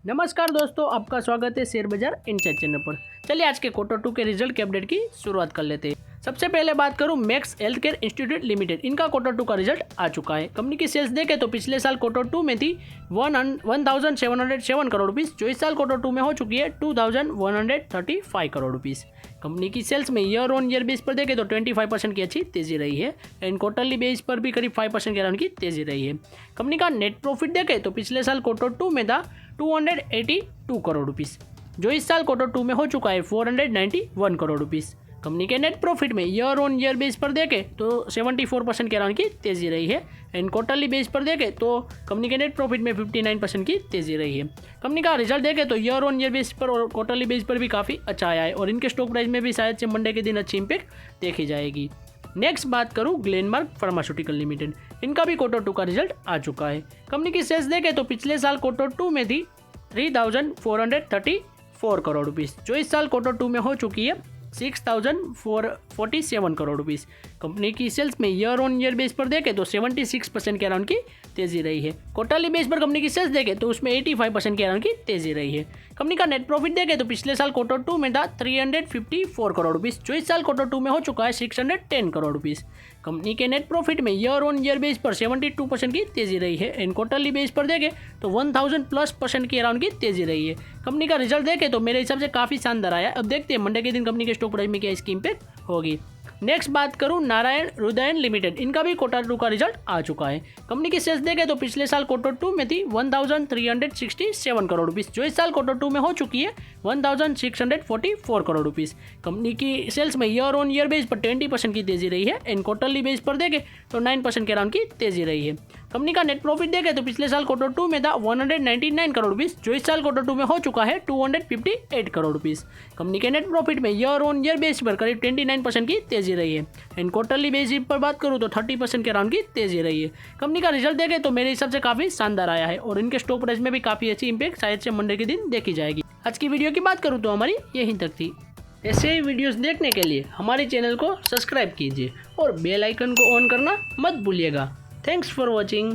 नमस्कार दोस्तों, आपका स्वागत है शेयर बाजार इनसाइड चैनल पर। चलिए आज के Q2 के रिजल्ट के अपडेट की शुरुआत कर लेते हैं। सबसे पहले बात करूं max health care institute limited, इनका Q2 का रिजल्ट आ चुका है। कंपनी की सेल्स देखें तो पिछले साल Q2 में थी 1707 करोड़ रुपीस, जो इस साल Q2 में हो चुकी है 2135 करोड़ रुपीस। कंपनी की सेल्स में ईयर ऑन ईयर बेस पर देखें तो 25% की अच्छी तेजी रही है एंड क्वार्टरली बेस पर भी करीब 5% के अराउंड की तेजी रही है। कंपनी का नेट प्रॉफिट देखें तो पिछले साल Q2 में था 282 करोड़ रुपीस, जो इस साल Q2 में हो चुका है 491 करोड़ रुपीस। कंपनी के नेट प्रॉफिट में ईयर ऑन ईयर बेस पर देखें तो 74% के अराउंड की तेजी रही है एंड क्वार्टरली बेस पर देखें तो कंपनी के नेट प्रॉफिट में 59% की तेजी रही है। कंपनी का रिजल्ट देखें तो ईयर ऑन ईयर बेस पर और क्वार्टरली बेस पर भी काफ़ी अच्छा आया है और इनके स्टॉक प्राइस में भी शायद से मंडे के दिन अच्छी इंपैक्ट देखी जाएगी। नेक्स्ट बात करूं ग्लेनमार्क फार्मास्यूटिकल लिमिटेड, इनका भी Q2 का रिजल्ट आ चुका है। कंपनी की सेल्स देखें तो पिछले साल Q2 में थी 3434 करोड़ रुपीस, जो इस साल Q2 में हो चुकी है 6447 करोड़ रुपीस। कंपनी की सेल्स में ईयर ऑन ईयर बेस पर देखें तो 76% के अराउंड की तेजी रही है। क्वार्टरली बेस पर कंपनी की सेल्स देखें तो उसमें 85% के अराउंड की तेजी रही है। कंपनी का नेट प्रॉफिट देखें तो पिछले साल Q2 में था 354 करोड़ रुपीस, जो इस साल Q2 में हो चुका है 610 करोड़ रुपीस। कंपनी के नेट प्रॉफिट में ईयर ऑन ईयर बेस पर 72% की तेजी रही है एंड क्वार्टरली बेस पर देखें तो 1000+ % की अराउंड की तेजी रही है। कंपनी का रिजल्ट देखें तो मेरे हिसाब से काफ़ी शानदार आया। अब देखते हैं मंडे के दिन कंपनी के स्टॉक प्राइस में क्या इसकी इंपैक्ट होगी। नेक्स्ट बात करूं नारायण हृदयन लिमिटेड, इनका भी Q2 का रिजल्ट आ चुका है। कंपनी की सेल्स देखें तो पिछले साल Q2 में थी 1367 करोड़ रुपीस, जो इस साल Q2 में हो चुकी है 1644 करोड़ रुपीस। कंपनी की सेल्स में ईयर ऑन ईयर बेस पर 20% की तेजी रही है एंड क्वार्टरली बेस पर देखें तो 9% के अराउंड की तेजी रही है। कंपनी का नेट प्रॉफिट देखें तो पिछले साल Q2 में था 199 करोड़ रुपीस, जो इस साल Q2 में हो चुका है 258 करोड़ रुपीस। कंपनी के नेट प्रॉफिट में ईयर ऑन ईयर बेस पर करीब 29% की तेजी रही है एंड क्वार्टरली बेसिस पर बात करूं तो 30% के अराउंड की तेजी रही है। कंपनी का रिजल्ट देखें तो मेरे हिसाब से काफ़ी शानदार आया है और इनके स्टॉक प्राइस में भी काफ़ी अच्छी इंपैक्ट शायद से मंडे के दिन देखी जाएगी। आज की वीडियो की बात करूं तो हमारी यहीं तक थी। ऐसे ही वीडियोस देखने के लिए हमारे चैनल को सब्सक्राइब कीजिए और बेल आइकन को ऑन करना मत भूलिएगा। Thanks for watching.